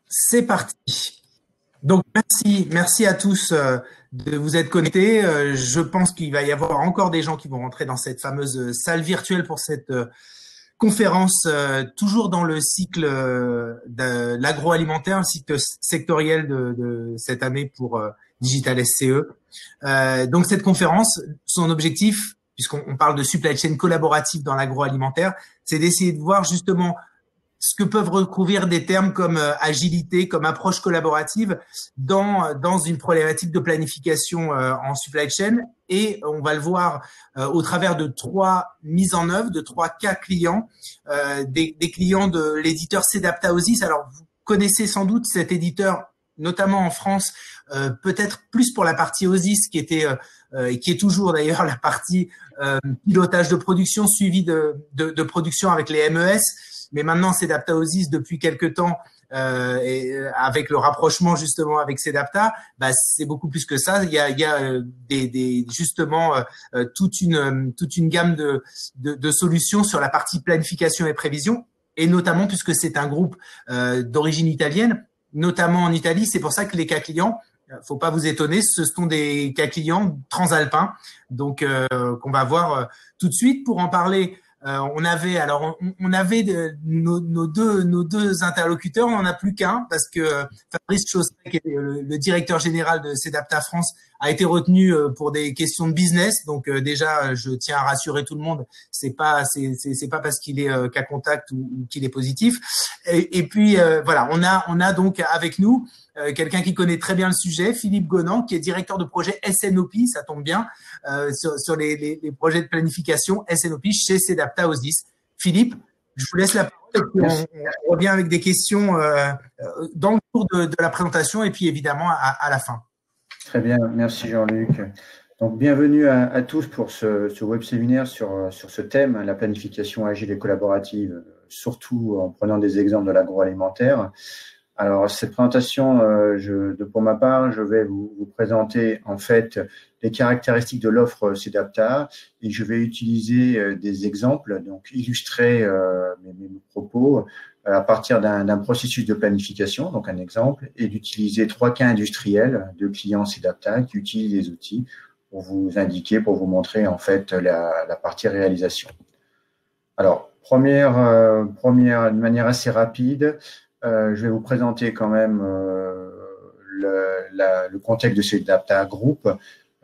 C'est parti. Donc, merci à tous de vous être connectés. Je pense qu'il va y avoir encore des gens qui vont rentrer dans cette fameuse salle virtuelle pour cette conférence, toujours dans le cycle de l'agroalimentaire, le cycle sectoriel de cette année pour Digital SCE. Donc, cette conférence, son objectif, puisqu'on parle de supply chain collaborative dans l'agroalimentaire, c'est d'essayer de voir justement ce que peuvent recouvrir des termes comme agilité, comme approche collaborative dans une problématique de planification en supply chain. Et on va le voir au travers de 3 mises en œuvre, de 3 cas clients, des clients de l'éditeur Sedapta Osis. Alors, vous connaissez sans doute cet éditeur, notamment en France, peut-être plus pour la partie Osis, qui était et qui est toujours d'ailleurs la partie pilotage de production, suivi de production avec les MES. Mais maintenant, Sedapta Osis, depuis quelques temps, et avec le rapprochement justement avec Sedapta, bah, c'est beaucoup plus que ça. Il y a justement toute une gamme de solutions sur la partie planification et prévision, et notamment puisque c'est un groupe d'origine italienne, notamment en Italie. C'est pour ça que les cas clients, faut pas vous étonner, ce sont des cas clients transalpins, donc qu'on va voir tout de suite. Pour en parler, on avait nos deux interlocuteurs, on n'en a plus qu'un parce que Fabrice Chausset, qui est le directeur général de Sedapta France, a été retenu pour des questions de business. Donc déjà, je tiens à rassurer tout le monde, c'est pas parce qu'il est cas contact ou qu'il est positif. Et puis voilà, on a donc avec nous quelqu'un qui connaît très bien le sujet, Philippe Gonant, qui est directeur de projet SNOP, ça tombe bien, sur les projets de planification SNOP chez Sedapta Osis. Philippe, je vous laisse la parole et puis on revient avec des questions dans le cours de la présentation et puis évidemment à la fin. Très bien, merci Jean-Luc. Donc bienvenue à tous pour ce web séminaire sur ce thème, la planification agile et collaborative, surtout en prenant des exemples de l'agroalimentaire. Alors, cette présentation, pour ma part, je vais vous présenter en fait les caractéristiques de l'offre Sedapta et je vais utiliser des exemples, donc illustrer mes propos à partir d'un processus de planification, donc un exemple, et d'utiliser 3 cas industriels de clients Sedapta qui utilisent les outils pour vous indiquer, pour vous montrer en fait la partie réalisation. Alors, première de manière assez rapide, je vais vous présenter quand même le contexte de Sedapta Group.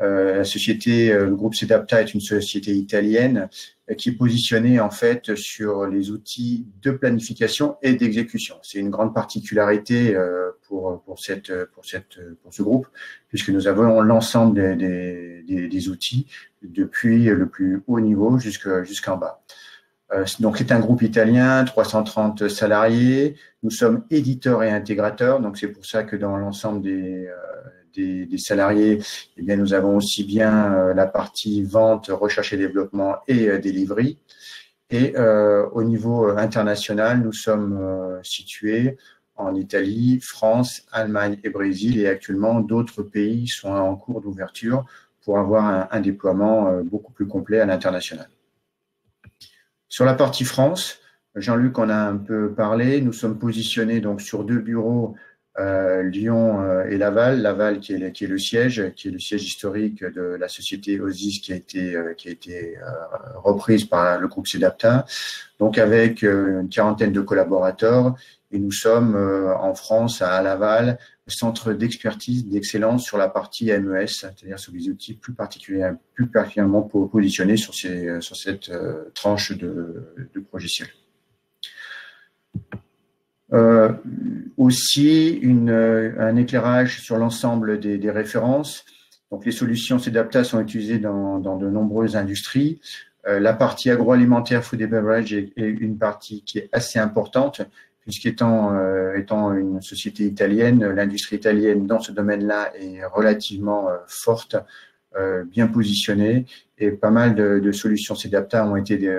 Le groupe Sedapta est une société italienne qui est positionnée en fait sur les outils de planification et d'exécution. C'est une grande particularité pour ce groupe, puisque nous avons l'ensemble des outils depuis le plus haut niveau jusqu'en bas. Donc, c'est un groupe italien, 330 salariés. Nous sommes éditeurs et intégrateurs. Donc, c'est pour ça que dans l'ensemble des salariés, eh bien, nous avons aussi bien la partie vente, recherche et développement et delivery. Et au niveau international, nous sommes situés en Italie, France, Allemagne et Brésil. Et actuellement, d'autres pays sont en cours d'ouverture pour avoir un déploiement beaucoup plus complet à l'international. Sur la partie France, Jean-Luc en a un peu parlé. Nous sommes positionnés donc sur 2 bureaux, Lyon et Laval. Laval qui est le siège historique de la société Osis qui a été reprise par le groupe Sedapta. Donc avec une quarantaine de collaborateurs. Et nous sommes en France à Laval, centre d'expertise, d'excellence sur la partie MES, c'est-à-dire sur les outils plus particulièrement positionnés sur cette tranche de logiciel. Aussi un éclairage sur l'ensemble des références. Donc les solutions Sedapta sont utilisées dans de nombreuses industries. La partie agroalimentaire, food and beverage est une partie qui est assez importante, puisqu'étant une société italienne, l'industrie italienne dans ce domaine-là est relativement forte, bien positionnée, et pas mal de solutions Sedapta ont été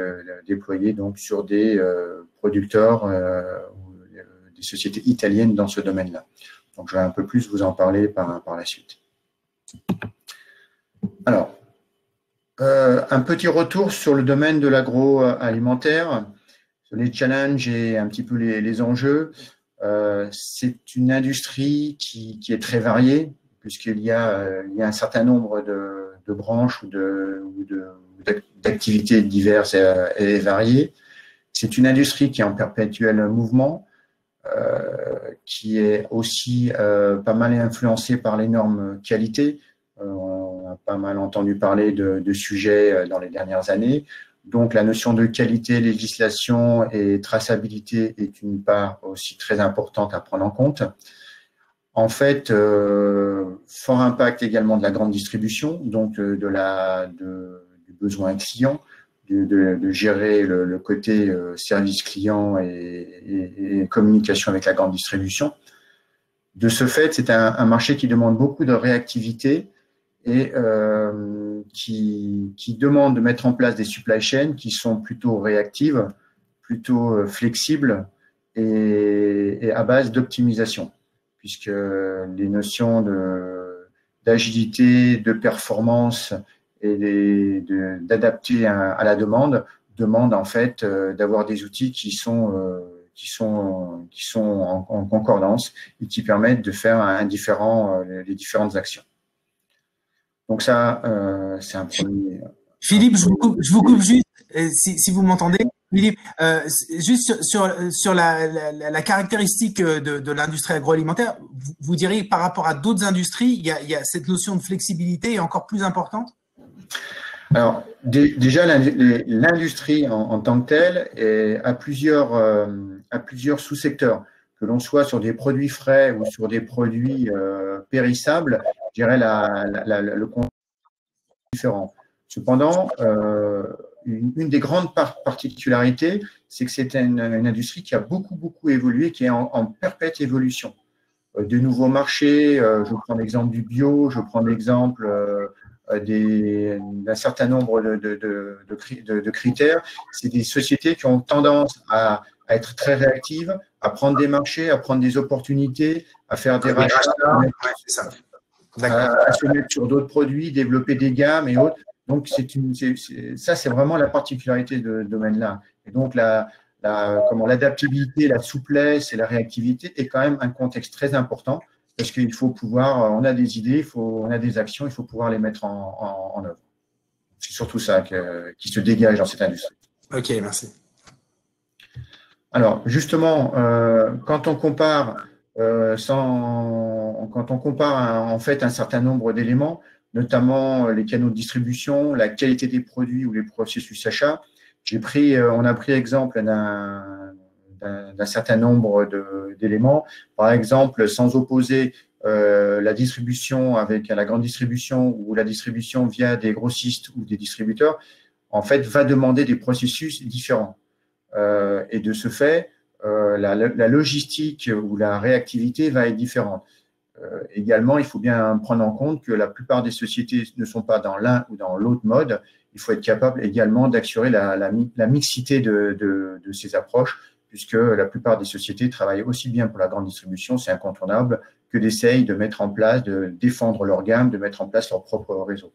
déployées donc sur des producteurs, des sociétés italiennes dans ce domaine-là. Donc, je vais un peu plus vous en parler par la suite. Alors, un petit retour sur le domaine de l'agroalimentaire, sur les challenges et un petit peu les enjeux. C'est une industrie qui est très variée, puisqu'il y a un certain nombre de branches ou d'activités diverses et variées. C'est une industrie qui est en perpétuel mouvement, qui est aussi pas mal influencée par les normes qualité. On a pas mal entendu parler de sujets dans les dernières années. Donc, la notion de qualité, législation et traçabilité est une part aussi très importante à prendre en compte. En fait, fort impact également de la grande distribution, donc du besoin client, de gérer le côté service client et communication avec la grande distribution. De ce fait, c'est un marché qui demande beaucoup de réactivité et qui demande de mettre en place des supply chains qui sont plutôt réactives, plutôt flexibles et à base d'optimisation, puisque les notions d'agilité, de performance et d'adapter à la demandent en fait d'avoir des outils qui sont en concordance et qui permettent de faire les différentes actions. Donc ça, c'est un premier. Philippe, je vous coupe juste, si vous m'entendez. Philippe, juste sur la caractéristique de l'industrie agroalimentaire, vous diriez par rapport à d'autres industries, il y a cette notion de flexibilité est encore plus importante? Alors, déjà, l'industrie en tant que telle a plusieurs sous-secteurs. Que l'on soit sur des produits frais ou sur des produits périssables, je dirais le concept est différent. Cependant, une des grandes particularités, c'est que c'est une industrie qui a beaucoup évolué, qui est en perpète évolution. De nouveaux marchés, je prends l'exemple du bio, je prends l'exemple d'un certain nombre de critères. C'est des sociétés qui ont tendance à être très réactives, à prendre des marchés, à prendre des opportunités, à faire des rachats, à se mettre sur d'autres produits, développer des gammes et autres. Donc, ça, c'est vraiment la particularité de ce domaine-là. Et donc, l'adaptabilité, la souplesse et la réactivité est quand même un contexte très important parce qu'il faut pouvoir, on a des idées, on a des actions, il faut pouvoir les mettre en œuvre. C'est surtout ça qui se dégage dans cette industrie. Ok, merci. Alors, justement, quand on compare en fait un certain nombre d'éléments, notamment les canaux de distribution, la qualité des produits ou les processus achats, on a pris exemple d'un certain nombre d'éléments. Par exemple, sans opposer la distribution avec la grande distribution ou la distribution via des grossistes ou des distributeurs, en fait, va demander des processus différents. Et de ce fait, la logistique ou la réactivité va être différente. Également, il faut bien prendre en compte que la plupart des sociétés ne sont pas dans l'un ou dans l'autre mode. Il faut être capable également d'assurer la mixité de ces approches, puisque la plupart des sociétés travaillent aussi bien pour la grande distribution, c'est incontournable, que d'essayer de mettre en place, de défendre leur gamme, de mettre en place leur propre réseau.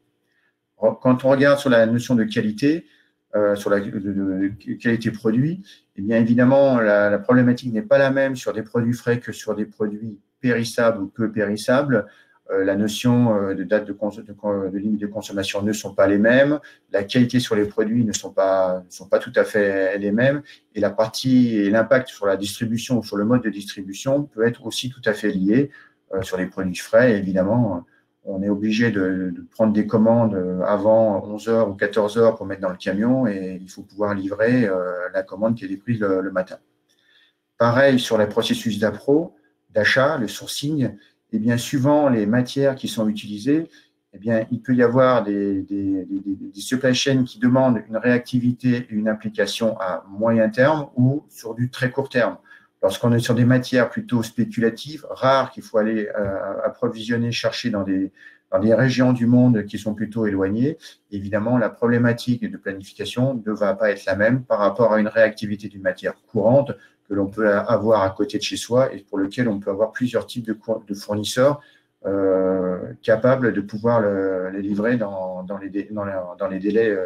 Quand on regarde sur la notion de qualité, sur la qualité produit, eh bien évidemment, la problématique n'est pas la même sur des produits frais que sur des produits périssables ou peu périssables. La notion de date de limite de consommation ne sont pas les mêmes. La qualité sur les produits ne sont pas tout à fait les mêmes. Et l'impact sur la distribution ou sur le mode de distribution peut être aussi tout à fait lié sur les produits frais. Et évidemment, on est obligé de prendre des commandes avant 11h ou 14h pour mettre dans le camion et il faut pouvoir livrer la commande qui est prise le matin. Pareil sur les processus d'achat, le sourcing, eh bien, suivant les matières qui sont utilisées, eh bien, il peut y avoir des supply chains qui demandent une réactivité et une application à moyen terme ou sur du très court terme. Lorsqu'on est sur des matières plutôt spéculatives, rares, qu'il faut aller approvisionner, chercher dans des régions du monde qui sont plutôt éloignées, évidemment, la problématique de planification ne va pas être la même par rapport à une réactivité d'une matière courante que l'on peut avoir à côté de chez soi et pour lequel on peut avoir plusieurs types de fournisseurs capables de pouvoir les livrer dans les délais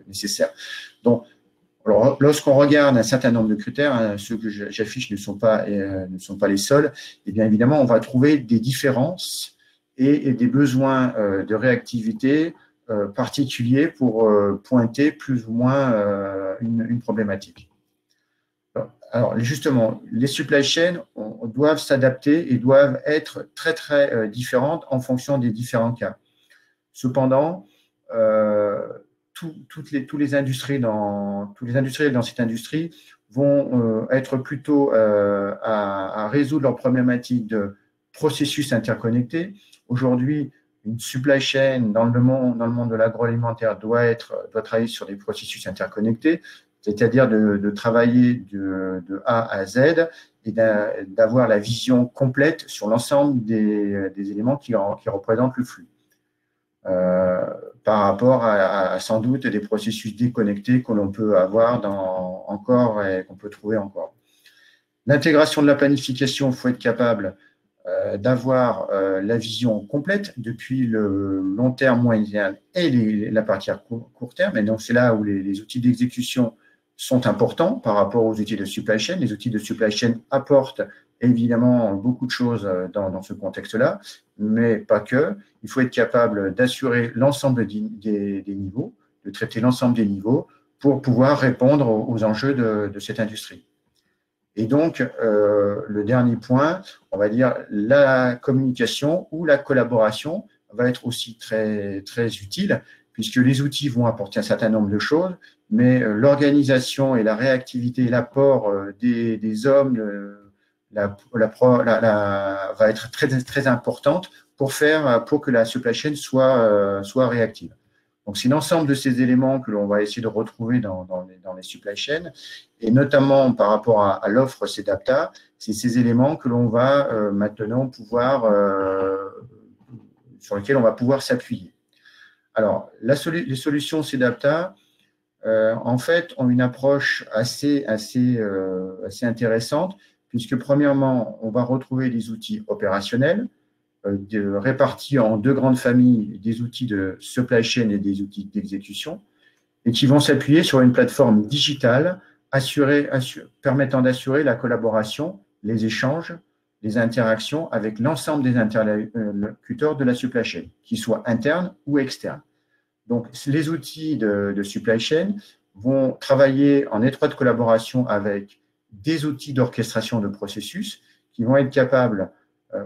nécessaires. Donc, Alors, lorsqu'on regarde un certain nombre de critères, hein, ceux que j'affiche ne sont pas les seuls, et bien évidemment, on va trouver des différences et des besoins de réactivité particuliers pour pointer plus ou moins une problématique. Alors, justement, les supply chains doivent s'adapter et doivent être très, très différentes en fonction des différents cas. Cependant, tous les industriels dans cette industrie vont être plutôt à résoudre leurs problématiques de processus interconnectés. Aujourd'hui, une supply chain dans le monde de l'agroalimentaire doit travailler sur des processus interconnectés, c'est-à-dire de travailler de A à Z et d'avoir la vision complète sur l'ensemble des éléments qui représentent le flux. Par rapport à sans doute des processus déconnectés que l'on peut avoir encore et qu'on peut trouver encore. L'intégration de la planification, il faut être capable d'avoir la vision complète depuis le long terme, moyen et la partie à court terme. Et donc, c'est là où les outils d'exécution sont importants par rapport aux outils de supply chain. Les outils de supply chain apportent évidemment beaucoup de choses dans ce contexte-là, mais pas que. Il faut être capable d'assurer l'ensemble des niveaux, de traiter l'ensemble des niveaux pour pouvoir répondre aux enjeux de cette industrie. Et donc, le dernier point, on va dire la communication ou la collaboration va être aussi très, très utile, puisque les outils vont apporter un certain nombre de choses, mais l'organisation et la réactivité et l'apport des hommes va être très, très importante pour que la supply chain soit réactive. Donc, c'est l'ensemble de ces éléments que l'on va essayer de retrouver dans les supply chains, et notamment par rapport à l'offre Sedapta, c'est ces éléments que l'on va maintenant sur lesquels on va pouvoir s'appuyer. Alors, les solutions Sedapta, en fait, ont une approche assez intéressante, puisque premièrement, on va retrouver des outils opérationnels, répartis en deux grandes familles, des outils de supply chain et des outils d'exécution, et qui vont s'appuyer sur une plateforme digitale permettant d'assurer la collaboration, les échanges, les interactions avec l'ensemble des interlocuteurs de la supply chain, qu'ils soient internes ou externes. Donc, les outils de supply chain vont travailler en étroite collaboration avec des outils d'orchestration de processus qui vont être capables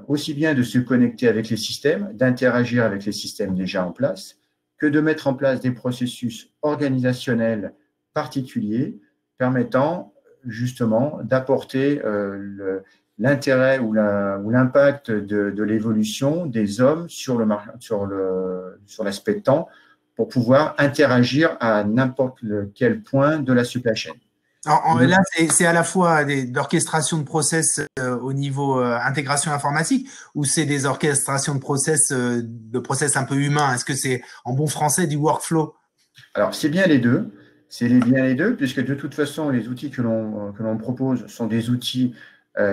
aussi bien de se connecter avec les systèmes, d'interagir avec les systèmes déjà en place, que de mettre en place des processus organisationnels particuliers permettant justement d'apporter l'intérêt ou l'impact de l'évolution des hommes sur l'aspect temps pour pouvoir interagir à n'importe quel point de la supply chain. Alors, là, c'est à la fois d'orchestration de process au niveau intégration informatique, ou c'est des orchestrations de process un peu humains? Est-ce que c'est, en bon français, du workflow? Alors, c'est bien les deux. C'est bien les deux, puisque de toute façon, les outils que l'on propose sont des outils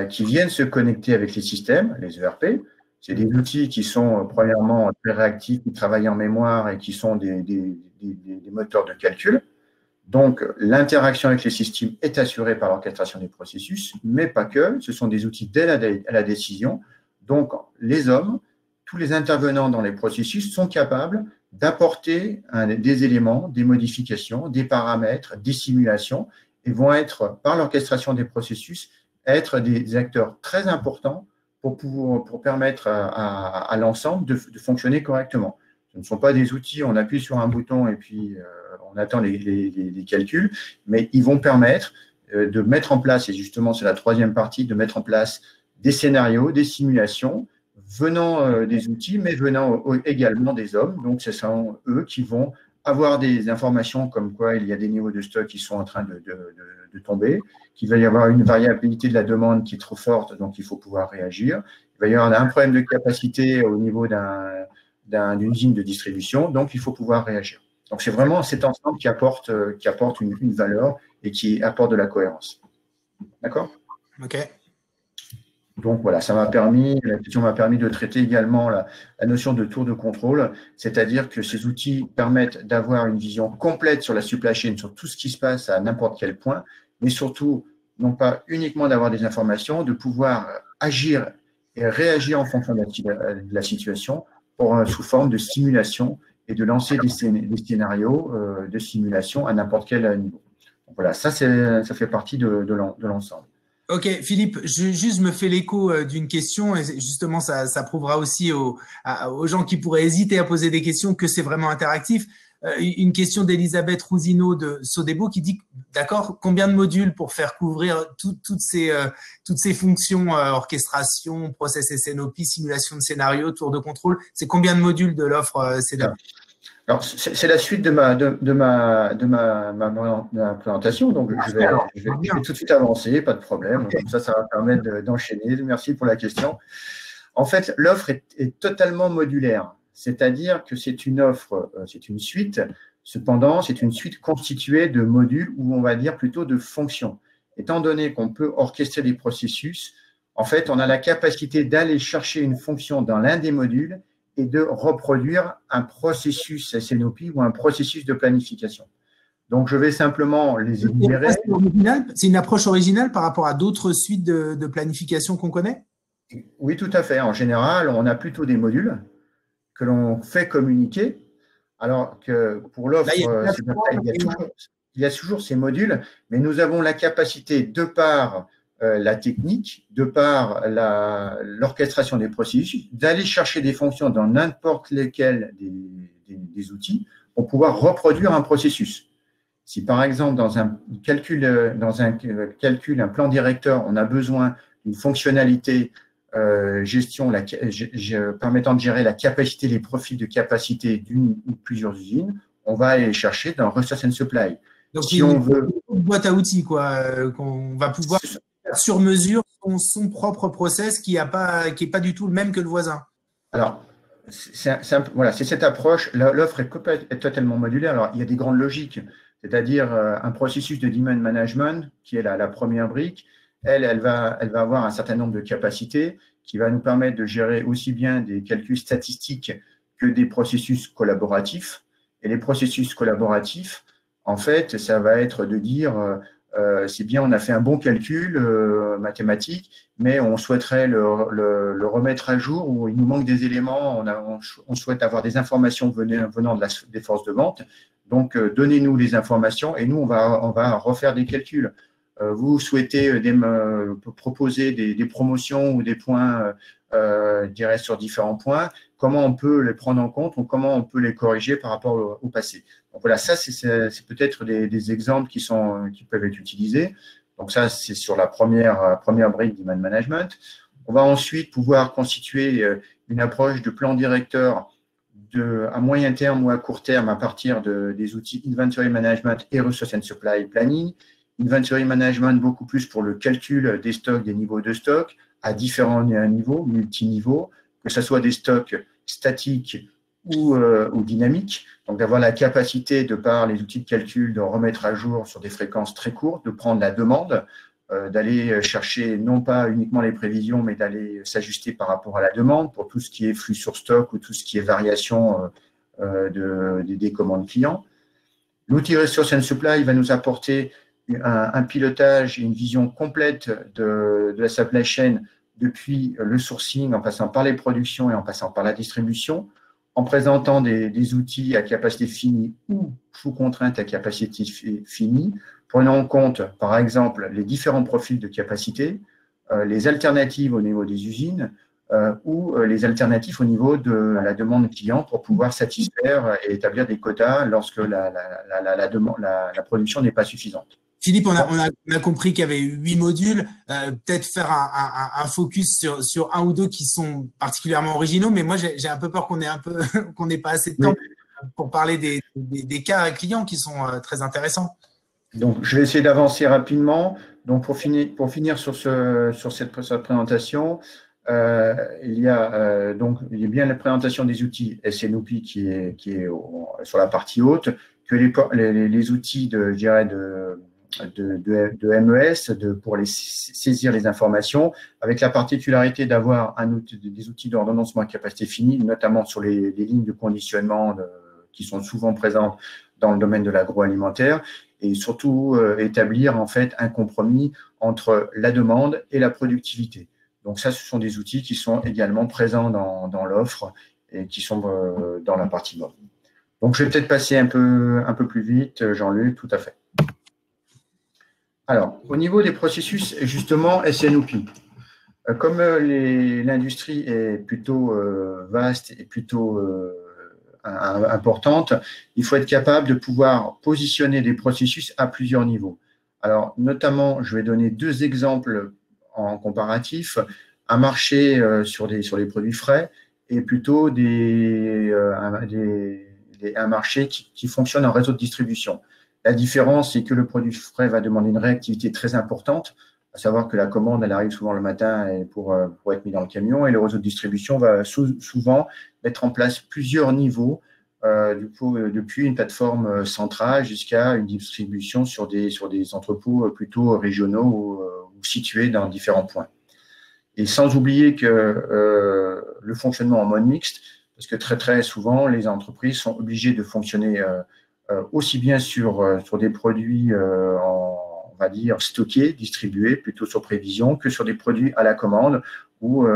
qui viennent se connecter avec les systèmes, les ERP. C'est des outils qui sont, premièrement, très réactifs, qui travaillent en mémoire et qui sont des moteurs de calcul. Donc, l'interaction avec les systèmes est assurée par l'orchestration des processus, mais pas que. Ce sont des outils d'aide à la décision. Donc, les hommes, tous les intervenants dans les processus sont capables d'apporter des éléments, des modifications, des paramètres, des simulations, et vont être, par l'orchestration des processus, être des acteurs très importants pour permettre à l'ensemble de fonctionner correctement. Ce ne sont pas des outils, on appuie sur un bouton et puis on attend les calculs, mais ils vont permettre de mettre en place, et justement c'est la troisième partie, de mettre en place des scénarios, des simulations, venant des outils, mais venant également des hommes. Donc, ce sont eux qui vont avoir des informations comme quoi il y a des niveaux de stock qui sont en train de tomber, qu'il va y avoir une variabilité de la demande qui est trop forte, donc il faut pouvoir réagir. Il va y avoir un problème de capacité au niveau d'une usine de distribution, donc il faut pouvoir réagir. Donc, c'est vraiment cet ensemble qui apporte une valeur et qui apporte de la cohérence. D'accord ? OK. Donc voilà, la question m'a permis de traiter également la notion de tour de contrôle, c'est-à-dire que ces outils permettent d'avoir une vision complète sur la supply chain, sur tout ce qui se passe à n'importe quel point, mais surtout, non pas uniquement d'avoir des informations, de pouvoir agir et réagir en fonction de la situation sous forme de simulation et de lancer des scénarios de simulation à n'importe quel niveau. Donc voilà, ça fait partie de l'ensemble. Ok, Philippe, je me fais l'écho d'une question et justement ça prouvera aussi aux gens qui pourraient hésiter à poser des questions que c'est vraiment interactif. Une question d'Elisabeth Rousineau de Sodebo qui dit, d'accord, combien de modules pour faire couvrir toutes ces fonctions, orchestration, process SNOP, simulation de scénario, tour de contrôle, c'est combien de modules de l'offre CEDAP? Alors, c'est la suite de ma présentation, donc je vais tout de suite avancer, pas de problème. Okay. Comme ça va permettre d'enchaîner. Merci pour la question. En fait, l'offre est totalement modulaire, c'est-à-dire que c'est une offre, c'est une suite. Cependant, c'est une suite constituée de modules ou on va dire plutôt de fonctions. Étant donné qu'on peut orchestrer des processus, en fait, on a la capacité d'aller chercher une fonction dans l'un des modules et de reproduire un processus SNOP ou un processus de planification. Donc, je vais simplement les énumérer. C'est une approche originale par rapport à d'autres suites de planification qu'on connaît? Oui, tout à fait. En général, on a plutôt des modules que l'on fait communiquer, alors que pour l'offre, il y a toujours ces modules, mais nous avons la capacité, de par la technique, de par l'orchestration des processus, d'aller chercher des fonctions dans n'importe lesquels des outils pour pouvoir reproduire un processus. Si par exemple, dans un calcul, un plan directeur, on a besoin d'une fonctionnalité permettant de gérer la capacité, les profils de capacité d'une ou plusieurs usines, on va aller chercher dans Resource and Supply. Donc, si on veut une boîte à outils, qu'on va pouvoir sur mesure son propre process qui est pas du tout le même que le voisin. Alors, voilà, c'est cette approche. L'offre est totalement modulaire. Alors, il y a des grandes logiques, c'est-à-dire un processus de demand management qui est la première brique. Elle va avoir un certain nombre de capacités qui va nous permettre de gérer aussi bien des calculs statistiques que des processus collaboratifs. Et les processus collaboratifs, en fait, ça va être de dire, c'est bien, on a fait un bon calcul mathématique, mais on souhaiterait le remettre à jour ou il nous manque des éléments, on souhaite avoir des informations venant des forces de vente. Donc, donnez-nous les informations et nous, on va refaire des calculs. Vous souhaitez proposer des promotions ou des points, je dirais, sur différents points, comment on peut les prendre en compte ou comment on peut les corriger par rapport au passé. Donc voilà, ça, c'est peut-être des exemples qui peuvent être utilisés. Donc ça, c'est sur la première brique demand management. On va ensuite pouvoir constituer une approche de plan directeur à moyen terme ou à court terme à partir des outils inventory management et resource and supply planning. Inventory management beaucoup plus pour le calcul des stocks, des niveaux de stock à différents niveaux, multiniveaux, que ce soit des stocks statiques ou dynamiques. Donc, d'avoir la capacité, de par les outils de calcul, de remettre à jour sur des fréquences très courtes, de prendre la demande, d'aller chercher non pas uniquement les prévisions, mais d'aller s'ajuster par rapport à la demande pour tout ce qui est flux sur stock ou tout ce qui est variation des commandes clients. L'outil Resource and Supply va nous apporter un pilotage et une vision complète de la supply chain depuis le sourcing, en passant par les productions et en passant par la distribution, en présentant des outils à capacité finie ou sous contrainte à capacité finie, prenant en compte, par exemple, les différents profils de capacité, les alternatives au niveau des usines ou les alternatives au niveau de la demande client pour pouvoir satisfaire et établir des quotas lorsque la production n'est pas suffisante. Philippe, on a compris qu'il y avait 8 modules. Peut-être faire un focus sur un ou deux qui sont particulièrement originaux, mais moi j'ai un peu peur qu'on n'ait pas assez de temps pour parler des cas clients qui sont très intéressants. Donc, je vais essayer d'avancer rapidement. Donc, pour finir sur cette présentation, il y a bien la présentation des outils SNOP qui est sur la partie haute, que les outils de MES pour saisir les informations, avec la particularité d'avoir des outils d'ordonnancement à capacité finie, notamment sur les lignes de conditionnement qui sont souvent présentes dans le domaine de l'agroalimentaire, et surtout établir en fait un compromis entre la demande et la productivité. Donc ça, ce sont des outils qui sont également présents dans l'offre et qui sont dans la partie mode. Donc je vais peut-être passer un peu plus vite, Jean-Luc, tout à fait. Alors, au niveau des processus, justement, SNOP, comme l'industrie est plutôt vaste et plutôt importante, il faut être capable de pouvoir positionner des processus à plusieurs niveaux. Alors, notamment, je vais donner deux exemples en comparatif, un marché sur les produits frais et plutôt un marché qui fonctionne en réseau de distribution. La différence, c'est que le produit frais va demander une réactivité très importante, à savoir que la commande, elle arrive souvent le matin pour être mise dans le camion, et le réseau de distribution va souvent mettre en place plusieurs niveaux, depuis une plateforme centrale jusqu'à une distribution sur des entrepôts plutôt régionaux ou situés dans différents points. Et sans oublier que le fonctionnement en mode mixte, parce que très souvent, les entreprises sont obligées de fonctionner aussi bien sur des produits, on va dire, stockés, distribués, plutôt sur prévision, que sur des produits à la commande où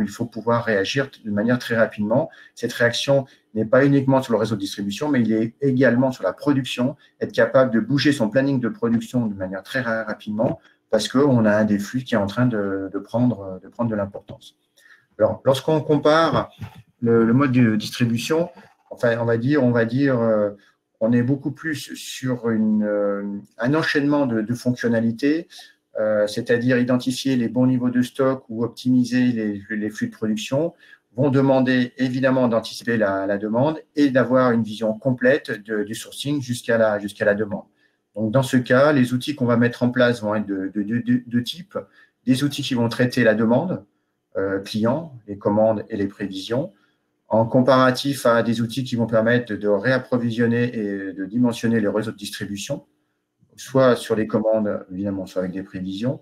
il faut pouvoir réagir de manière très rapidement. Cette réaction n'est pas uniquement sur le réseau de distribution, mais il est également sur la production, être capable de bouger son planning de production de manière très rapidement, parce qu'on a un des flux qui est en train de prendre de l'importance. Alors, lorsqu'on compare le mode de distribution, enfin, on va dire, on est beaucoup plus sur un enchaînement de fonctionnalités, c'est-à-dire identifier les bons niveaux de stock ou optimiser les flux de production, vont demander évidemment d'anticiper la demande et d'avoir une vision complète du sourcing jusqu'à la demande. Donc, dans ce cas, les outils qu'on va mettre en place vont être de type, des outils qui vont traiter la demande client, les commandes et les prévisions, en comparatif à des outils qui vont permettre de réapprovisionner et de dimensionner les réseaux de distribution, soit sur les commandes, évidemment, soit avec des prévisions.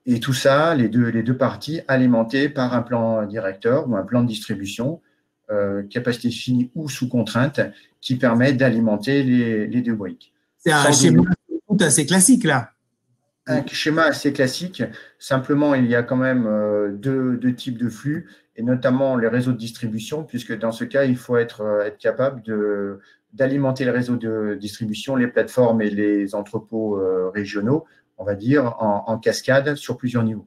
Et tout ça, les deux parties alimentées par un plan directeur ou un plan de distribution, capacité finie ou sous contrainte, qui permet d'alimenter les deux briques. C'est un schéma tout assez classique, là. Un schéma assez classique. Simplement, il y a quand même deux types de flux, et notamment les réseaux de distribution, puisque dans ce cas, il faut être capable d'alimenter le réseau de distribution, les plateformes et les entrepôts régionaux, on va dire, en cascade sur plusieurs niveaux,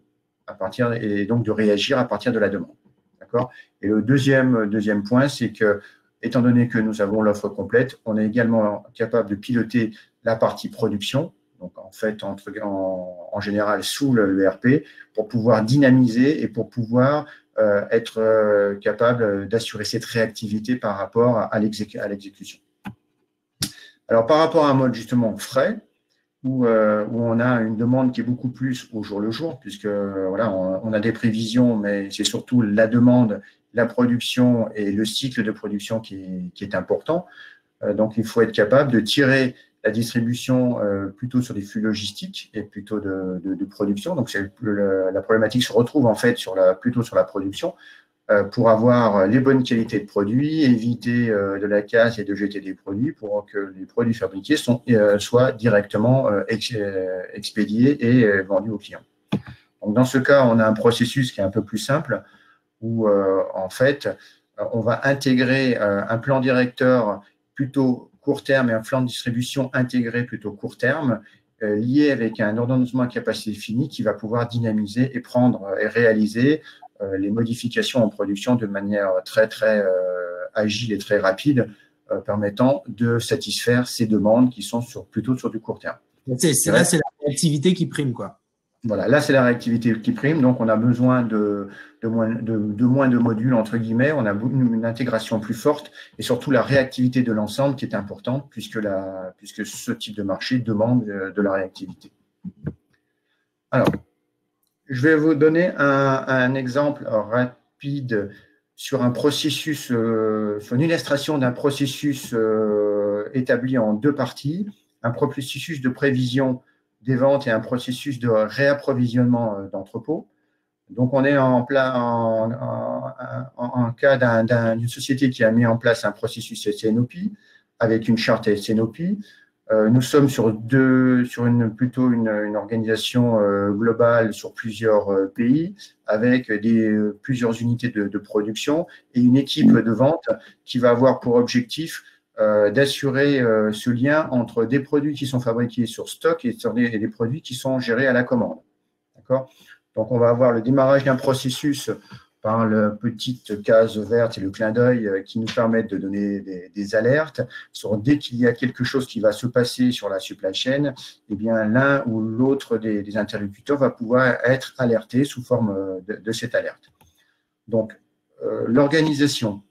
et donc de réagir à partir de la demande. D'accord ? Et le deuxième point, c'est que, étant donné que nous avons l'offre complète, on est également capable de piloter la partie production, donc en fait, en général sous l'ERP, pour pouvoir dynamiser et pour pouvoir être capable d'assurer cette réactivité par rapport à l'exécution. Alors, par rapport à un mode justement frais, où on a une demande qui est beaucoup plus au jour le jour, puisque voilà, on a des prévisions, mais c'est surtout la demande, la production et le cycle de production qui est important. Donc, il faut être capable de tirer la distribution plutôt sur des flux logistiques et plutôt de production. Donc, la problématique se retrouve en fait plutôt sur la production pour avoir les bonnes qualités de produits, éviter de la casse et de jeter des produits pour que les produits fabriqués soient directement expédiés et vendus aux clients. Donc, dans ce cas, on a un processus qui est un peu plus simple où, en fait, on va intégrer un plan directeur plutôt court terme et un plan de distribution intégré plutôt court terme, lié avec un ordonnancement à capacité finie qui va pouvoir dynamiser et prendre et réaliser les modifications en production de manière très agile et très rapide, permettant de satisfaire ces demandes qui sont plutôt sur du court terme. Là, c'est la réactivité qui prime, quoi. Voilà, là, c'est la réactivité qui prime, donc on a besoin de moins de modules, entre guillemets, on a une intégration plus forte et surtout la réactivité de l'ensemble qui est importante puisque ce type de marché demande de la réactivité. Alors, je vais vous donner un exemple rapide sur un processus, sur une illustration d'un processus établi en deux parties, un processus de prévision des ventes et un processus de réapprovisionnement d'entrepôts. Donc, on est en cas d'une société qui a mis en place un processus SNOP avec une charte SNOP. Nous sommes plutôt une organisation globale sur plusieurs pays avec plusieurs unités de production et une équipe de vente qui va avoir pour objectif d'assurer ce lien entre des produits qui sont fabriqués sur stock et des produits qui sont gérés à la commande. D'accord ? Donc, on va avoir le démarrage d'un processus par la petite case verte et le clin d'œil qui nous permettent de donner des alertes. Dès qu'il y a quelque chose qui va se passer sur la supply chain, eh bien, l'un ou l'autre des interlocuteurs va pouvoir être alerté sous forme de cette alerte. Donc, l'organisation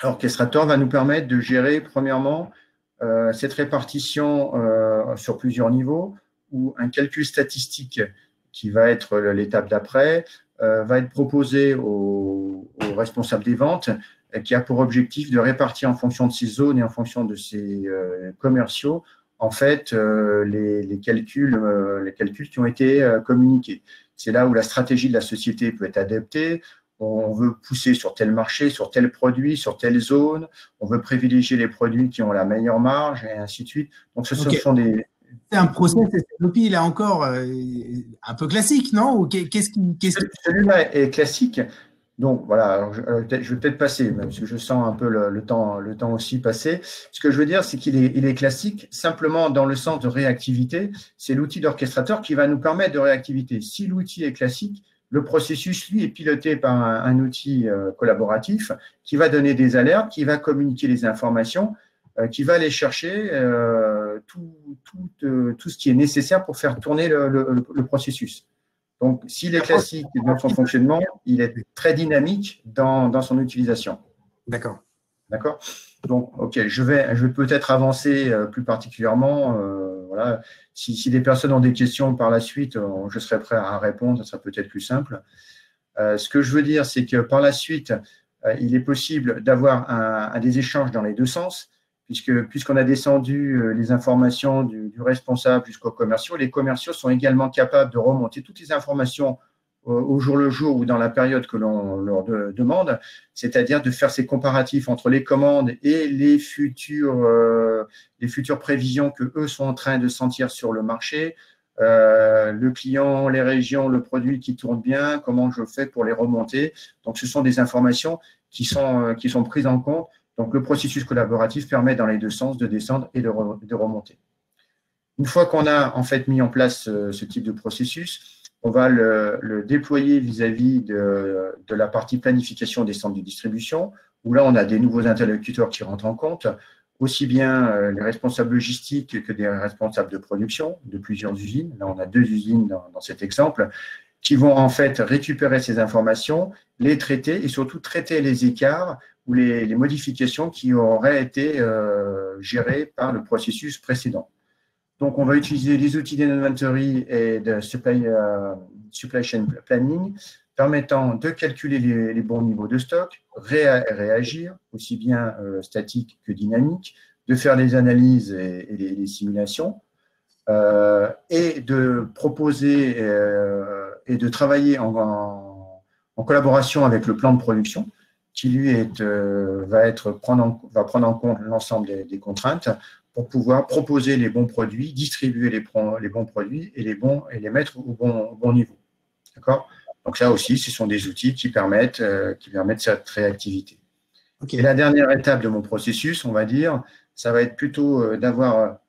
orchestrateur va nous permettre de gérer, premièrement, cette répartition sur plusieurs niveaux ou un calcul statistique qui va être l'étape d'après, va être proposé aux responsables des ventes, qui a pour objectif de répartir en fonction de ces zones et en fonction de ces commerciaux, en fait, les calculs qui ont été communiqués. C'est là où la stratégie de la société peut être adaptée. On veut pousser sur tel marché, sur tel produit, sur telle zone. On veut privilégier les produits qui ont la meilleure marge et ainsi de suite. Donc, ce sont des… C'est un process SNOP, là encore, un peu classique, non? Ou Celui-là est classique. Donc, voilà, alors je vais peut-être passer, même parce que je sens un peu le temps aussi passer. Ce que je veux dire, c'est qu'il est classique, simplement dans le sens de réactivité. C'est l'outil d'orchestrateur qui va nous permettre de réactivité. Si l'outil est classique, le processus, lui, est piloté par un outil collaboratif qui va donner des alertes, qui va communiquer les informations, qui va aller chercher tout ce qui est nécessaire pour faire tourner le processus. Donc, s'il est classique dans son fonctionnement, il est très dynamique dans son utilisation. D'accord. D'accord. Donc, OK, je vais peut-être avancer plus particulièrement. Voilà. Si des personnes ont des questions par la suite, je serai prêt à répondre, ça sera peut-être plus simple. Ce que je veux dire, c'est que par la suite, il est possible d'avoir des échanges dans les deux sens, puisqu'on a descendu les informations du responsable jusqu'aux commerciaux. Les commerciaux sont également capables de remonter toutes les informations au jour le jour ou dans la période que l'on leur demande, c'est-à-dire de faire ces comparatifs entre les commandes et les futures prévisions que eux sont en train de sentir sur le marché, le client, les régions, le produit qui tourne bien, comment je fais pour les remonter. Donc, ce sont des informations qui sont prises en compte. Donc, le processus collaboratif permet dans les deux sens de descendre et de remonter. Une fois qu'on a en fait mis en place ce type de processus, on va le déployer vis-à-vis de la partie planification des centres de distribution, où là, on a des nouveaux interlocuteurs qui rentrent en compte, aussi bien les responsables logistiques que des responsables de production de plusieurs usines. Là, on a 2 usines dans cet exemple, qui vont en fait récupérer ces informations, les traiter et surtout traiter les écarts ou les modifications qui auraient été gérées par le processus précédent. Donc, on va utiliser les outils d'inventory et de supply chain planning permettant de calculer les bons niveaux de stock, réagir, aussi bien statique que dynamique, de faire des analyses et les simulations, et de proposer et de travailler en collaboration avec le plan de production qui, lui, va prendre en compte l'ensemble des contraintes pour pouvoir proposer les bons produits, distribuer les bons produits et les mettre au bon niveau. D'accord ? Donc, ça aussi, ce sont des outils qui permettent cette réactivité. Okay. Et la dernière étape de mon processus, on va dire, ça va être plutôt d'avoir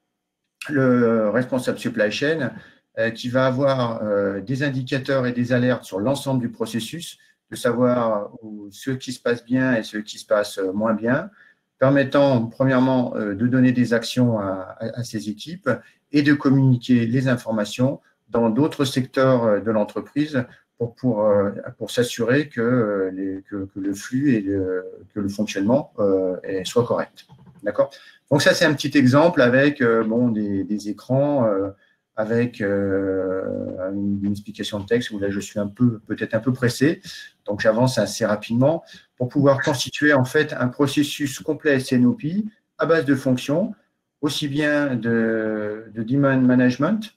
le responsable supply chain qui va avoir des indicateurs et des alertes sur l'ensemble du processus, de savoir ce qui se passe bien et ce qui se passe moins bien, permettant premièrement de donner des actions à ces équipes et de communiquer les informations dans d'autres secteurs de l'entreprise pour s'assurer que le flux et que le fonctionnement soit correct. D'accord ? Donc ça, c'est un petit exemple avec des écrans, avec une explication de texte où là, je suis peut-être un peu pressé, donc j'avance assez rapidement pour pouvoir constituer en fait un processus complet SNOP à base de fonctions, aussi bien de demand management,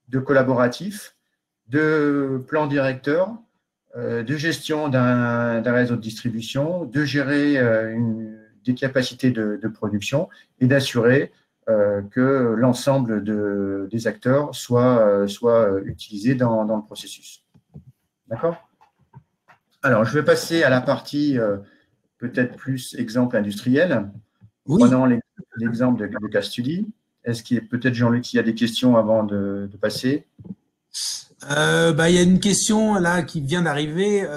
de collaboratif, de plan directeur, de gestion d'un réseau de distribution, de gérer des capacités de production et d'assurer que l'ensemble des acteurs soit utilisé dans le processus. D'accord? Alors, je vais passer à la partie peut-être plus exemple industriel. Oui. Prenons l'exemple de case study. Est-ce qu'il y a peut-être, Jean-Luc, il y a des questions avant de passer? Il y a une question là qui vient d'arriver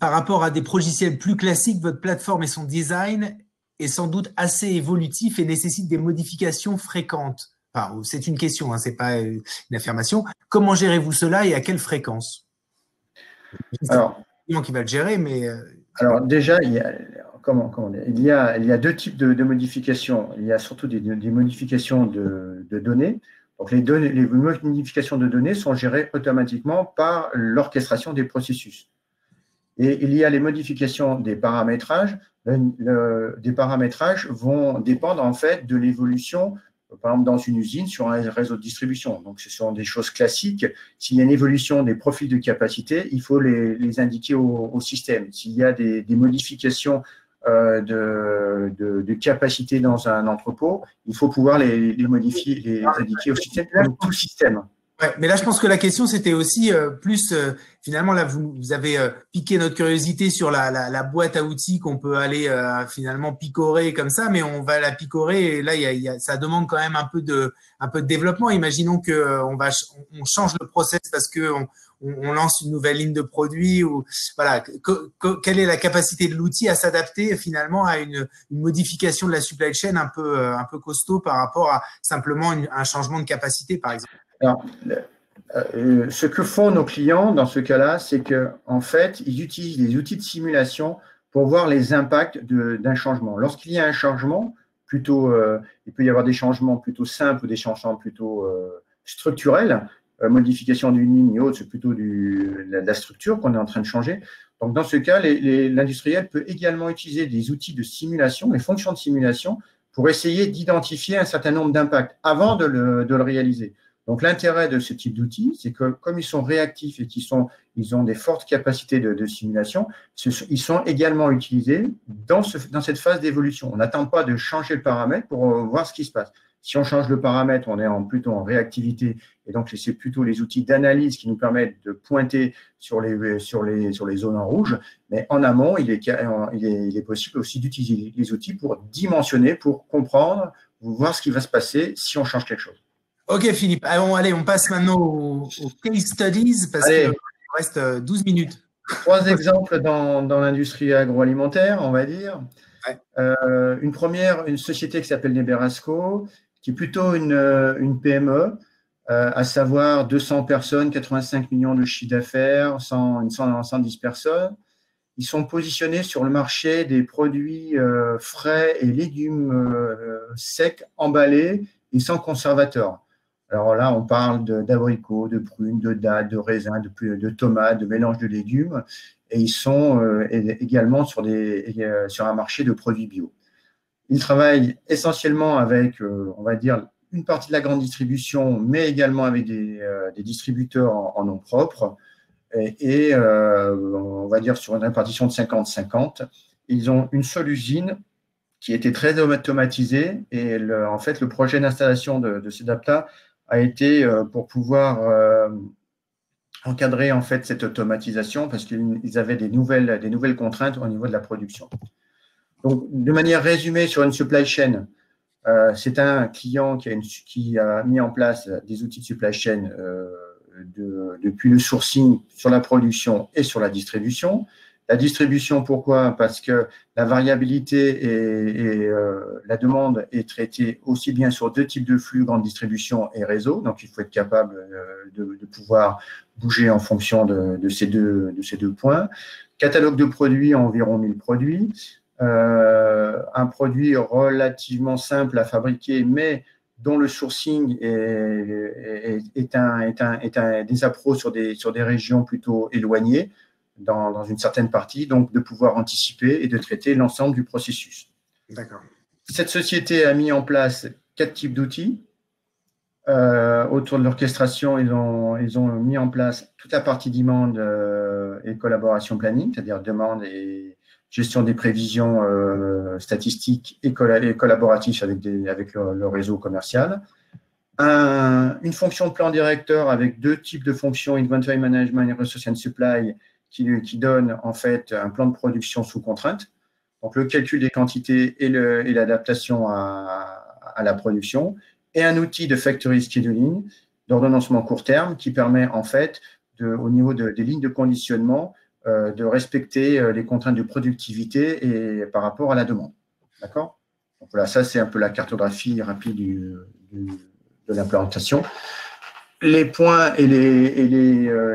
par rapport à des logiciels plus classiques. Votre plateforme et son design est sans doute assez évolutif et nécessite des modifications fréquentes. Enfin, c'est une question, hein, c'est pas une affirmation. Comment gérez-vous cela et à quelle fréquence? Alors, qui va le gérer, mais alors déjà, il y a deux types de modifications. Il y a surtout des modifications de données. Donc, les modifications de données sont gérées automatiquement par l'orchestration des processus. Et il y a les modifications des paramétrages. Des paramétrages vont dépendre en fait de l'évolution, par exemple dans une usine, sur un réseau de distribution. Donc, ce sont des choses classiques. S'il y a une évolution des profils de capacité, il faut les indiquer au système. S'il y a des modifications de capacité dans un entrepôt, il faut pouvoir les modifier, les indiquer au système, comme tout système. Ouais, mais là, je pense que la question, c'était aussi plus, finalement, là, vous avez piqué notre curiosité sur la boîte à outils qu'on peut aller finalement picorer comme ça, mais on va la picorer et là, ça demande quand même un peu de développement. Imaginons que on change le process parce que on lance une nouvelle ligne de produit ou voilà. Quelle est la capacité de l'outil à s'adapter finalement à une modification de la supply chain un peu costaud par rapport à simplement un changement de capacité, par exemple? Alors, ce que font nos clients dans ce cas-là, c'est qu'en fait, ils utilisent des outils de simulation pour voir les impacts d'un changement. Lorsqu'il y a un changement, plutôt, il peut y avoir des changements plutôt simples ou des changements plutôt structurels, modification d'une ligne et autres, c'est plutôt de la structure qu'on est en train de changer. Donc, dans ce cas, l'industriel peut également utiliser des outils de simulation, les fonctions de simulation, pour essayer d'identifier un certain nombre d'impacts avant de le réaliser. Donc, l'intérêt de ce type d'outils, c'est que comme ils sont réactifs et ils ont des fortes capacités de simulation, ils sont également utilisés dans cette phase d'évolution. On n'attend pas de changer le paramètre pour voir ce qui se passe. Si on change le paramètre, on est plutôt en réactivité et donc c'est plutôt les outils d'analyse qui nous permettent de pointer sur les zones en rouge. Mais en amont, il est possible aussi d'utiliser les outils pour dimensionner, pour comprendre, voir ce qui va se passer si on change quelque chose. Ok Philippe, allez, on passe maintenant aux case studies parce qu'il reste 12 minutes. 3 exemples dans l'industrie agroalimentaire, on va dire. Ouais. Une société qui s'appelle Nebrasco, qui est plutôt une PME, à savoir 200 personnes, 85 millions de chiffre d'affaires, 110 personnes. Ils sont positionnés sur le marché des produits frais et légumes secs, emballés et sans conservateur. Alors là, on parle d'abricots, de prunes, de dattes, de raisins, de tomates, de mélange de légumes. Et ils sont également sur un marché de produits bio. Ils travaillent essentiellement avec, on va dire, une partie de la grande distribution, mais également avec des distributeurs en nom propre. Et on va dire sur une répartition de 50-50. Ils ont une seule usine qui était très automatisée. Et en fait, le projet d'installation de Sedapta a été pour pouvoir encadrer en fait cette automatisation parce qu'ils avaient des nouvelles contraintes au niveau de la production. Donc, de manière résumée sur une supply chain, c'est un client qui a mis en place des outils de supply chain depuis le sourcing sur la production et sur la distribution. La distribution, pourquoi? Parce que la variabilité et la demande est traitée aussi bien sur 2 types de flux, grande distribution et réseau. Donc, il faut être capable de pouvoir bouger en fonction de ces deux points. Catalogue de produits, environ 1000 produits. Un produit relativement simple à fabriquer, mais dont le sourcing est un désappro sur des régions plutôt éloignées. Dans une certaine partie, donc de pouvoir anticiper et de traiter l'ensemble du processus. D'accord. Cette société a mis en place 4 types d'outils. Autour de l'orchestration, ils ont mis en place toute la partie demande et collaboration planning, c'est-à-dire demande et gestion des prévisions statistiques et collaboratives avec le réseau commercial. Une fonction de plan directeur avec 2 types de fonctions, Inventory Management et Resource and Supply, qui donne en fait un plan de production sous contrainte. Donc, le calcul des quantités et l'adaptation à la production. Et un outil de factory scheduling, d'ordonnancement court terme, qui permet en fait, au niveau des lignes de conditionnement, de respecter les contraintes de productivité et par rapport à la demande. D'accord? Donc voilà, ça c'est un peu la cartographie rapide de l'implémentation. Les points et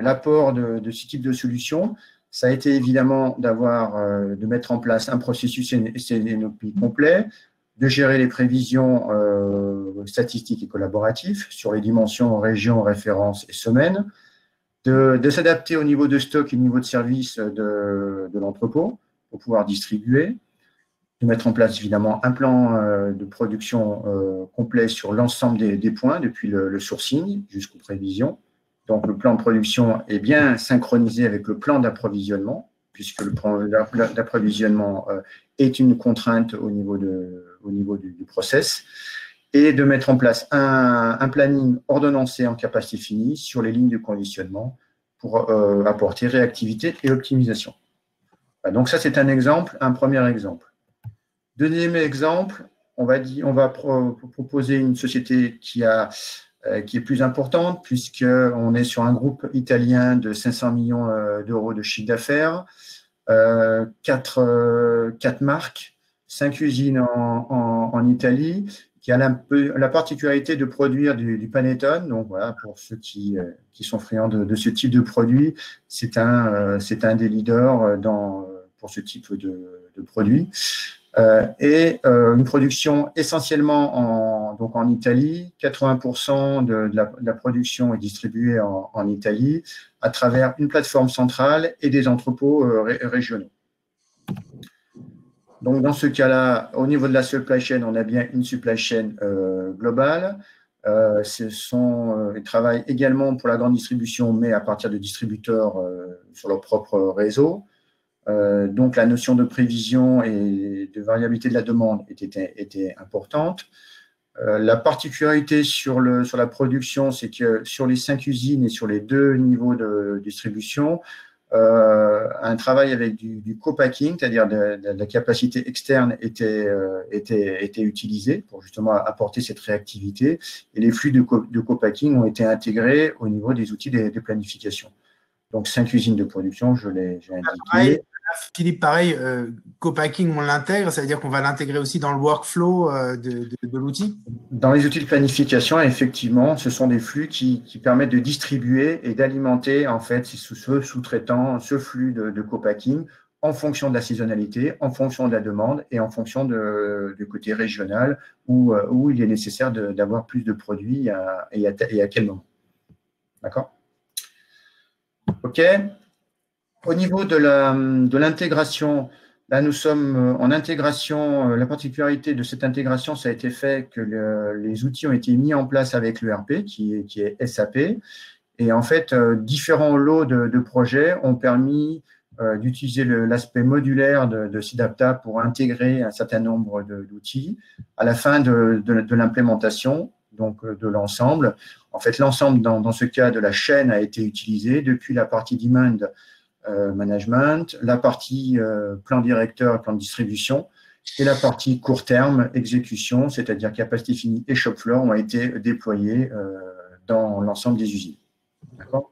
l'apport de ce type de solution, ça a été évidemment de mettre en place un processus SNOP complet, de gérer les prévisions statistiques et collaboratives sur les dimensions régions, références et semaines, de s'adapter au niveau de stock et au niveau de service de l'entrepôt pour pouvoir distribuer, de mettre en place évidemment un plan de production complet sur l'ensemble des points, depuis le sourcing jusqu'aux prévisions. Donc, le plan de production est bien synchronisé avec le plan d'approvisionnement, puisque le plan d'approvisionnement est une contrainte au niveau du process, et de mettre en place un planning ordonnancé en capacité finie sur les lignes de conditionnement pour apporter réactivité et optimisation. Donc ça, c'est un exemple, un premier exemple. Deuxième exemple, on va proposer une société qui est plus importante, puisqu'on est sur un groupe italien de 500 millions d'euros de chiffre d'affaires, 4 marques, 5 usines en Italie, qui a la particularité de produire du panettone. Donc voilà, pour ceux qui sont friands de ce type de produit, c'est un des leaders pour ce type de produit. Et une production essentiellement en Italie. 80% de la production est distribuée en Italie à travers une plateforme centrale et des entrepôts régionaux. Donc, dans ce cas-là, au niveau de la supply chain, on a bien une supply chain globale. Ils travaillent également pour la grande distribution, mais à partir de distributeurs sur leur propre réseau. Donc, la notion de prévision et de variabilité de la demande était importante. La particularité sur la production, c'est que sur les 5 usines et sur les 2 niveaux de distribution, un travail avec du co-packing, c'est-à-dire de la capacité externe était utilisé pour justement apporter cette réactivité, et les flux de co-packing ont été intégrés au niveau des outils de planification. Donc, 5 usines de production, je l'ai indiqué. Philippe, pareil, co-packing, on l'intègre, ça veut dire qu'on va l'intégrer aussi dans le workflow de l'outil? Dans les outils de planification, effectivement, ce sont des flux qui permettent de distribuer et d'alimenter en fait ce sous-traitant, ce flux de co-packing en fonction de la saisonnalité, en fonction de la demande et en fonction du côté régional où il est nécessaire d'avoir plus de produits et à quel moment. D'accord? OK. Au niveau de l'intégration, là, nous sommes en intégration. La particularité de cette intégration, ça a été fait que les outils ont été mis en place avec l'ERP, qui est SAP. Et en fait, différents lots de projets ont permis d'utiliser l'aspect modulaire de SIDAPTA pour intégrer un certain nombre d'outils. À la fin de l'implémentation, donc de l'ensemble, en fait, l'ensemble, dans ce cas de la chaîne, a été utilisé depuis la partie demand management, la partie plan directeur et plan de distribution, et la partie court terme, exécution, c'est-à-dire capacité finie et shop floor, ont été déployés dans l'ensemble des usines. D'accord ?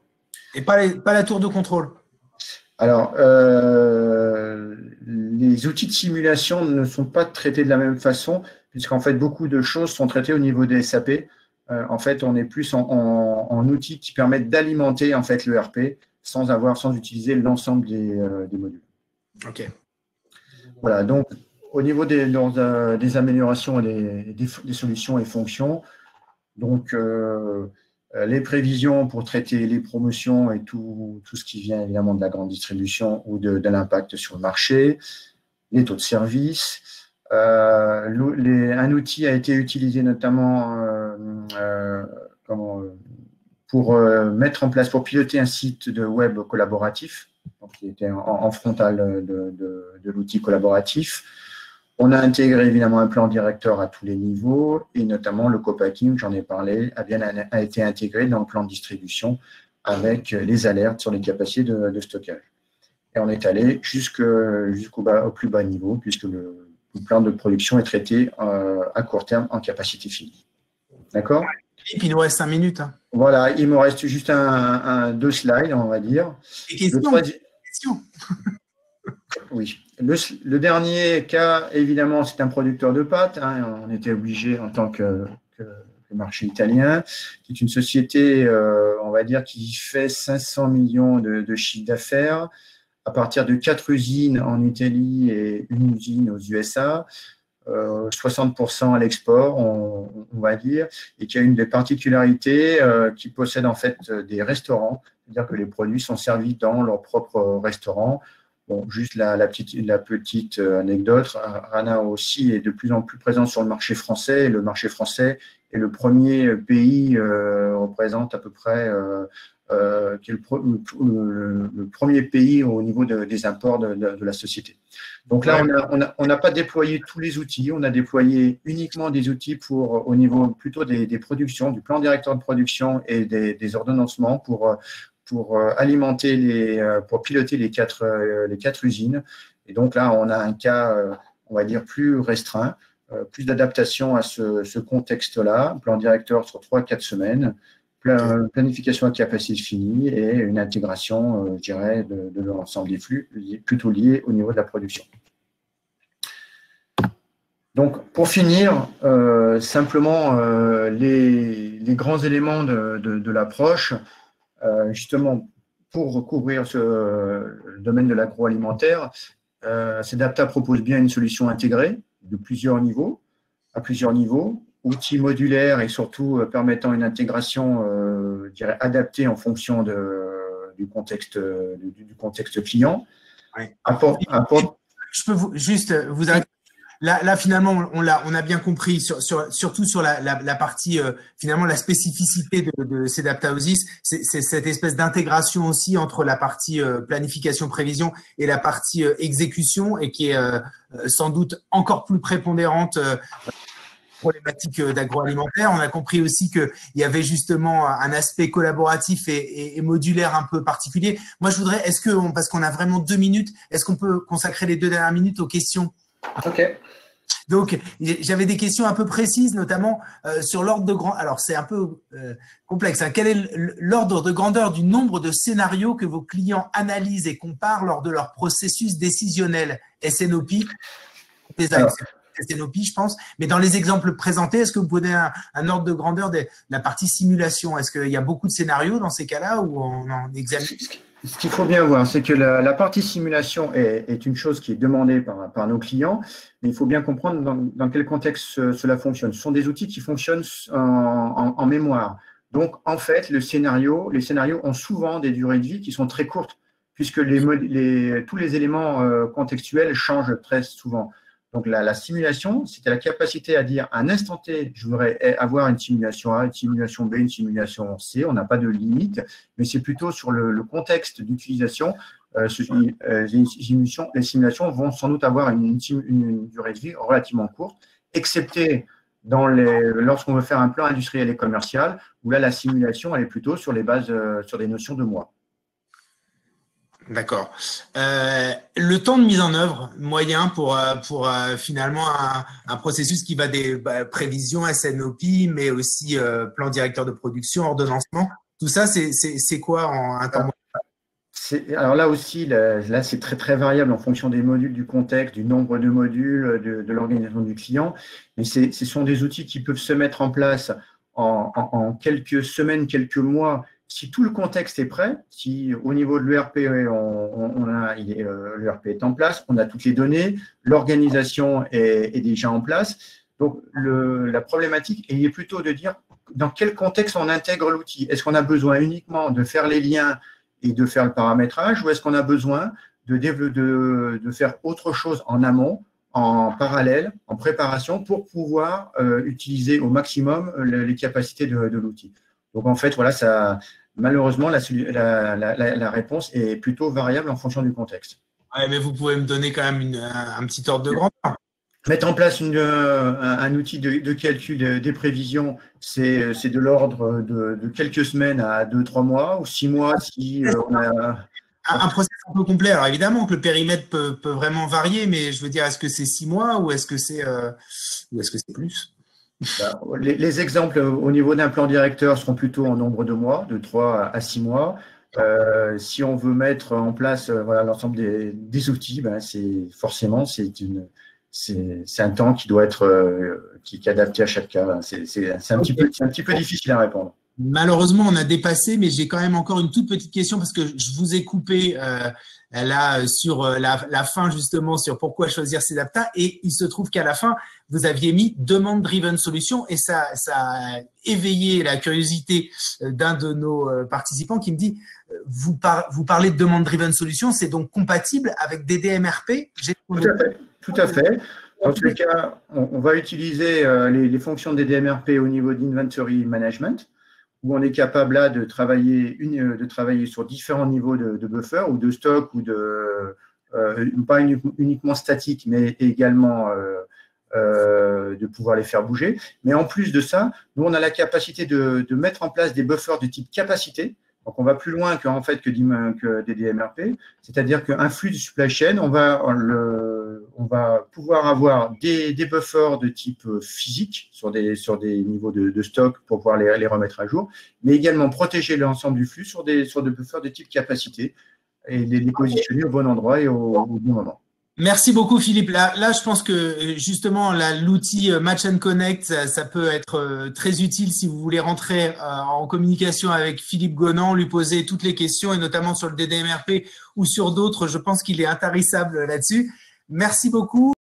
Et pas la tour de contrôle? Alors, les outils de simulation ne sont pas traités de la même façon, puisqu'en fait, beaucoup de choses sont traitées au niveau des SAP. En fait, on est plus en outils qui permettent d'alimenter en fait l'ERP sans utiliser l'ensemble des modules. OK. Voilà, donc au niveau des améliorations et des solutions et fonctions, donc les prévisions pour traiter les promotions et tout ce qui vient évidemment de la grande distribution ou de l'impact sur le marché, les taux de service, Un outil a été utilisé notamment pour mettre en place, pour piloter un site de web collaboratif, donc qui était en frontal de l'outil collaboratif. On a intégré évidemment un plan directeur à tous les niveaux et notamment le co-packing, j'en ai parlé, a été intégré dans le plan de distribution avec les alertes sur les capacités de stockage. Et on est allé au plus bas niveau puisque le plan de production est traité à court terme en capacité finie. D'accord ? Et puis il nous reste 5 minutes. Hein. Voilà, il me reste juste deux slides, on va dire. Et questions. Oui. Le dernier cas, évidemment, c'est un producteur de pâtes. Hein, on était obligé en tant que marché italien, qui est une société, on va dire, qui fait 500 millions de chiffre d'affaires à partir de 4 usines en Italie et une usine aux USA. 60% à l'export, on va dire, et qui a une des particularités qui possède en fait des restaurants, c'est-à-dire que les produits sont servis dans leur propre restaurant. Bon, juste la petite anecdote, Rana aussi est de plus en plus présent sur le marché français, et le marché français est le premier pays, représente à peu près qui est le premier pays au niveau des imports de la société. Donc là, on n'a pas déployé tous les outils, on a déployé uniquement des outils au niveau plutôt des productions, du plan directeur de production et des ordonnancements pour alimenter pour piloter les quatre usines. Et donc là, on a un cas, on va dire, plus restreint, plus d'adaptation à ce contexte-là, plan directeur sur 3-4 semaines, planification à capacité finie et une intégration, je dirais, de l'ensemble des flux, plutôt liés au niveau de la production. Donc, pour finir, simplement les grands éléments de l'approche, justement, pour recouvrir le domaine de l'agroalimentaire, Sedapta propose bien une solution intégrée à plusieurs niveaux, outils modulaires et surtout permettant une intégration, je dirais, adaptée en fonction du contexte client. Ouais. Je peux vous là finalement on a bien compris surtout sur la partie finalement la spécificité de Sedaptaosis, c'est cette espèce d'intégration aussi entre la partie planification prévision et la partie exécution et qui est sans doute encore plus prépondérante problématique d'agroalimentaire. On a compris aussi qu'il y avait justement un aspect collaboratif et modulaire un peu particulier. Moi, je voudrais, parce qu'on a vraiment 2 minutes, est-ce qu'on peut consacrer les 2 dernières minutes aux questions ? Ok. Donc, j'avais des questions un peu précises, notamment sur l'ordre de grandeur. Alors, c'est un peu complexe. Hein. Quel est l'ordre de grandeur du nombre de scénarios que vos clients analysent et comparent lors de leur processus décisionnel SNOP SNOP, je pense. Mais dans les exemples présentés, est-ce que vous pouvez donner un ordre de grandeur de la partie simulation? Est-ce qu'il y a beaucoup de scénarios dans ces cas-là où on en examine? Ce qu'il faut bien voir, c'est que la partie simulation est une chose qui est demandée par nos clients, mais il faut bien comprendre dans quel contexte cela fonctionne. Ce sont des outils qui fonctionnent en mémoire. Donc, en fait, les scénarios ont souvent des durées de vie qui sont très courtes, puisque tous les éléments contextuels changent très souvent. Donc, la simulation, c'était la capacité à dire à un instant T, je voudrais avoir une simulation A, une simulation B, une simulation C. On n'a pas de limite, mais c'est plutôt sur le contexte d'utilisation. Les simulations vont sans doute avoir une durée de vie relativement courte, excepté lorsqu'on veut faire un plan industriel et commercial, où là, la simulation, elle est plutôt sur des notions de mois. D'accord. Le temps de mise en œuvre moyen pour finalement un processus qui va des prévisions, SNOP, mais aussi plan directeur de production, ordonnancement. Tout ça, c'est quoi en un temps moyen? Alors là aussi, là c'est très très variable en fonction des modules, du contexte, du nombre de modules, de l'organisation du client. Mais ce sont des outils qui peuvent se mettre en place en quelques semaines, quelques mois. Si tout le contexte est prêt, si au niveau de l'ERP, l'ERP est en place, on a toutes les données, l'organisation est déjà en place. Donc, la problématique est plutôt de dire dans quel contexte on intègre l'outil. Est-ce qu'on a besoin uniquement de faire les liens et de faire le paramétrage ou est-ce qu'on a besoin de faire autre chose en amont en parallèle, en préparation, pour pouvoir utiliser au maximum les capacités de l'outil. Donc, en fait, voilà, ça, malheureusement, la réponse est plutôt variable en fonction du contexte. Ouais, mais vous pouvez me donner quand même un petit ordre de grandeur. Mettre en place un outil de calcul des prévisions, c'est de l'ordre de quelques semaines à 2-3 mois ou 6 mois si on a… Un process un peu complet. Alors évidemment que le périmètre peut vraiment varier, mais je veux dire, est-ce que c'est 6 mois ou est-ce que c'est plus? Les exemples au niveau d'un plan directeur seront plutôt en nombre de mois, de 3 à 6 mois. Si on veut mettre en place voilà, l'ensemble des outils, ben forcément, c'est un temps qui doit être qui est adapté à chaque cas. C'est un petit peu difficile à répondre. Malheureusement, on a dépassé, mais j'ai quand même encore une toute petite question parce que je vous ai coupé là sur la fin justement sur pourquoi choisir Sedapta et il se trouve qu'à la fin, vous aviez mis Demand Driven Solution et ça a éveillé la curiosité d'un de nos participants qui me dit vous parlez de Demand Driven Solution, c'est donc compatible avec des DMRP? Tout à fait. Dans tous les cas, on va utiliser les fonctions des DMRP au niveau d'Inventory Management, où on est capable là de travailler sur différents niveaux de buffer ou de stock ou pas uniquement statique, mais également de pouvoir les faire bouger. Mais en plus de ça, nous, on a la capacité de mettre en place des buffers de type capacité. Donc, on va plus loin que des DMRP, c'est-à-dire qu'un flux de supply chain, on va pouvoir avoir des buffers de type physique sur des niveaux de stock pour pouvoir les remettre à jour, mais également protéger l'ensemble du flux sur des buffers de type capacité et les positionner au bon endroit et au bon moment. Merci beaucoup Philippe. Là, je pense que justement l'outil Match and Connect, ça peut être très utile si vous voulez rentrer en communication avec Philippe Gonan, lui poser toutes les questions et notamment sur le DDMRP ou sur d'autres. Je pense qu'il est intarissable là-dessus. Merci beaucoup.